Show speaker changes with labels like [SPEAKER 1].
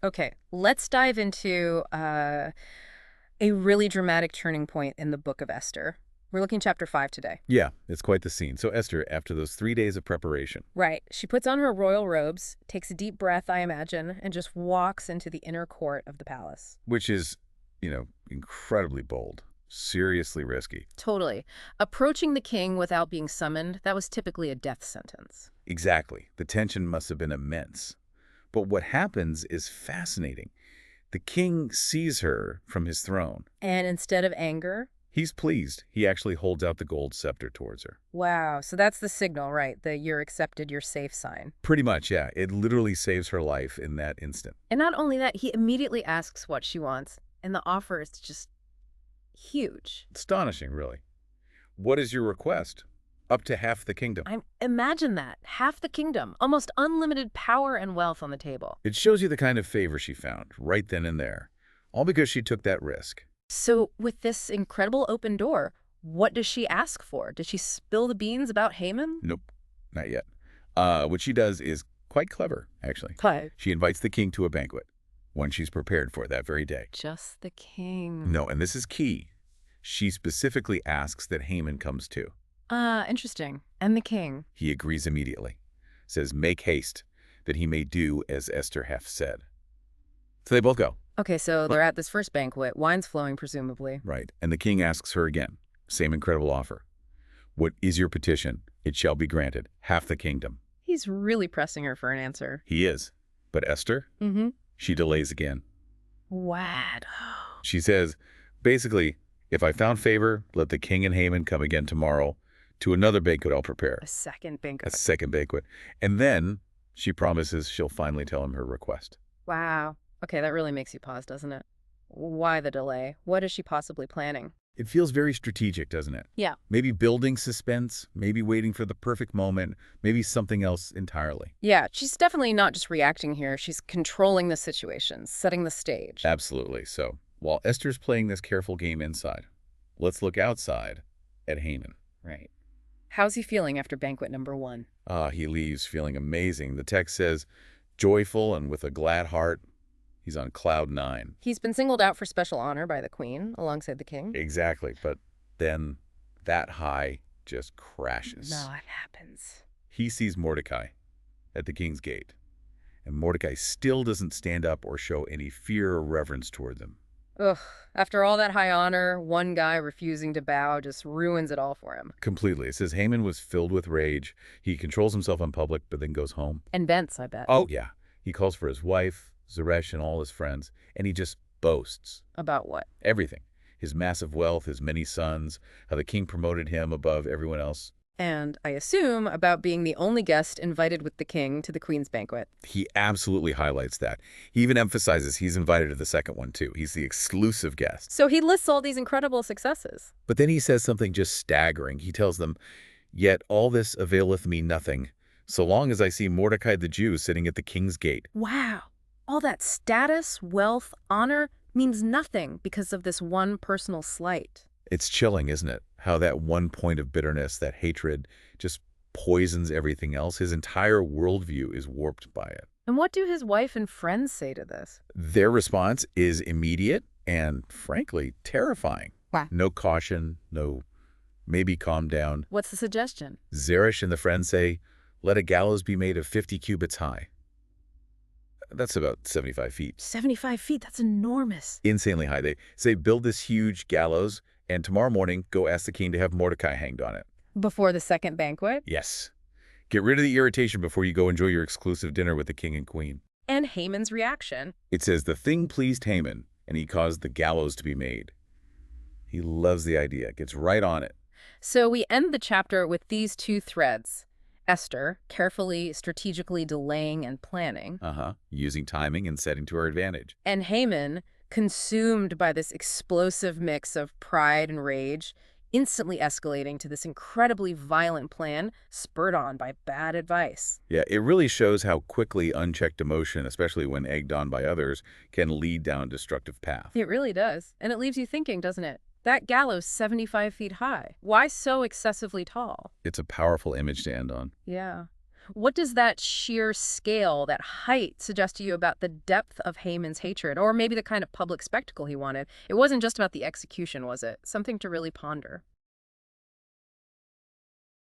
[SPEAKER 1] Okay, let's dive into a really dramatic turning point in the book of Esther. We're looking chapter 5 today.
[SPEAKER 2] Yeah, it's quite the scene. So Esther, after those 3 days of preparation,
[SPEAKER 1] Right. She puts on her royal robes, takes a deep breath, I imagine, and just walks into the inner court of the palace.
[SPEAKER 2] which is, incredibly bold, seriously risky.
[SPEAKER 1] Totally. Approaching the king without being summoned, that was typically a death sentence.
[SPEAKER 2] Exactly. The tension must have been immense. But what happens is fascinating. The king sees her from his throne.
[SPEAKER 1] And instead of anger,
[SPEAKER 2] He's pleased. He actually holds out the gold scepter towards her.
[SPEAKER 1] wow, so that's the signal, right? The you're accepted, you're safe sign.
[SPEAKER 2] Pretty much, yeah. It literally saves her life in that instant.
[SPEAKER 1] And not only that, he immediately asks what she wants, and the offer is just huge.
[SPEAKER 2] Astonishing, really. What is your request? Up to half the kingdom.
[SPEAKER 1] Imagine that. Half the kingdom, almost unlimited power and wealth on the table.
[SPEAKER 2] It shows you the kind of favor she found, right then and there. All because she took that risk.
[SPEAKER 1] So with this incredible open door, what does she ask for? Does she spill the beans about Haman?
[SPEAKER 2] Nope, not yet. What she does is quite clever, actually.
[SPEAKER 1] Hi.
[SPEAKER 2] She invites the king to a banquet, one she's prepared for that very day.
[SPEAKER 1] Just the king.
[SPEAKER 2] No, and this is key. She specifically asks that Haman comes too.
[SPEAKER 1] Interesting. And the king.
[SPEAKER 2] He agrees immediately, says, "Make haste, that he may do as Esther hath said." So they both go.
[SPEAKER 1] Okay, so they're at this first banquet. Wine's flowing, presumably.
[SPEAKER 2] Right. And the king asks her again, same incredible offer. "What is your petition? It shall be granted. Half the kingdom."
[SPEAKER 1] He's really pressing her for an answer.
[SPEAKER 2] He is. But Esther,
[SPEAKER 1] Mm-hmm.
[SPEAKER 2] she delays again.
[SPEAKER 1] Wad.
[SPEAKER 2] She says, basically, if I found favor, let the king and Haman come again tomorrow to another banquet I'll prepare.
[SPEAKER 1] A second
[SPEAKER 2] A
[SPEAKER 1] banquet.
[SPEAKER 2] second banquet. And then she promises she'll finally tell him her request.
[SPEAKER 1] Wow. Okay, that really makes you pause, doesn't it? Why the delay? What is she possibly planning?
[SPEAKER 2] It feels very strategic, doesn't it?
[SPEAKER 1] Yeah.
[SPEAKER 2] Maybe building suspense, maybe waiting for the perfect moment, maybe something else entirely.
[SPEAKER 1] Yeah, she's definitely not just reacting here. She's controlling the situation, setting the stage.
[SPEAKER 2] Absolutely. So while Esther's playing this careful game inside, let's look outside at Haman.
[SPEAKER 1] Right. How's he feeling after banquet number 1?
[SPEAKER 2] He leaves feeling amazing. The text says, joyful and with a glad heart. He's on cloud 9.
[SPEAKER 1] He's been singled out for special honor by the queen, alongside the king.
[SPEAKER 2] Exactly. But then that high just crashes.
[SPEAKER 1] No, it happens.
[SPEAKER 2] He sees Mordecai at the king's gate. And Mordecai still doesn't stand up or show any fear or reverence toward them.
[SPEAKER 1] Ugh, after all that high honor, one guy refusing to bow just ruins it all for him.
[SPEAKER 2] Completely. It says Haman was filled with rage. He controls himself in public, but then goes home.
[SPEAKER 1] And Bence, I bet.
[SPEAKER 2] Oh, yeah. He calls for his wife, Zeresh, and all his friends, and he just boasts.
[SPEAKER 1] About what?
[SPEAKER 2] Everything. His massive wealth, his many sons, how the king promoted him above everyone else.
[SPEAKER 1] And I assume about being the only guest invited with the king to the queen's banquet.
[SPEAKER 2] He absolutely highlights that. He even emphasizes he's invited to the second one, too. He's the exclusive guest.
[SPEAKER 1] So he lists all these incredible successes.
[SPEAKER 2] But then he says something just staggering. He tells them, "Yet all this availeth me nothing, so long as I see Mordecai the Jew sitting at the king's gate."
[SPEAKER 1] Wow. All that status, wealth, honor means nothing because of this one personal slight.
[SPEAKER 2] It's chilling, isn't it? How that one point of bitterness, that hatred, just poisons everything else. His entire worldview is warped by it.
[SPEAKER 1] And what do his wife and friends say to this?
[SPEAKER 2] Their response is immediate and, frankly, terrifying.
[SPEAKER 1] Wow.
[SPEAKER 2] No caution, no maybe calm down.
[SPEAKER 1] What's the suggestion?
[SPEAKER 2] Zeresh and the friends say, "Let a gallows be made of 50 cubits high." That's about 75 feet.
[SPEAKER 1] 75 feet, that's enormous.
[SPEAKER 2] Insanely high. They say, build this huge gallows, and tomorrow morning, go ask the king to have Mordecai hanged on it.
[SPEAKER 1] Before the second banquet?
[SPEAKER 2] Yes. Get rid of the irritation before you go enjoy your exclusive dinner with the king and queen.
[SPEAKER 1] And Haman's reaction.
[SPEAKER 2] It says, the thing pleased Haman, and he caused the gallows to be made. He loves the idea, gets right on it.
[SPEAKER 1] So we end the chapter with these two threads. Esther, carefully, strategically delaying and planning.
[SPEAKER 2] Using timing and setting to her advantage.
[SPEAKER 1] And Haman, consumed by this explosive mix of pride and rage, instantly escalating to this incredibly violent plan, spurred on by bad advice.
[SPEAKER 2] Yeah, it really shows how quickly unchecked emotion, especially when egged on by others, can lead down a destructive path.
[SPEAKER 1] It really does. And it leaves you thinking, doesn't it? That gallows 75 feet high. Why so excessively tall?
[SPEAKER 2] It's a powerful image to end on.
[SPEAKER 1] Yeah. What does that sheer scale, that height, suggest to you about the depth of Haman's hatred, or maybe the kind of public spectacle he wanted? It wasn't just about the execution, was it? Something to really ponder.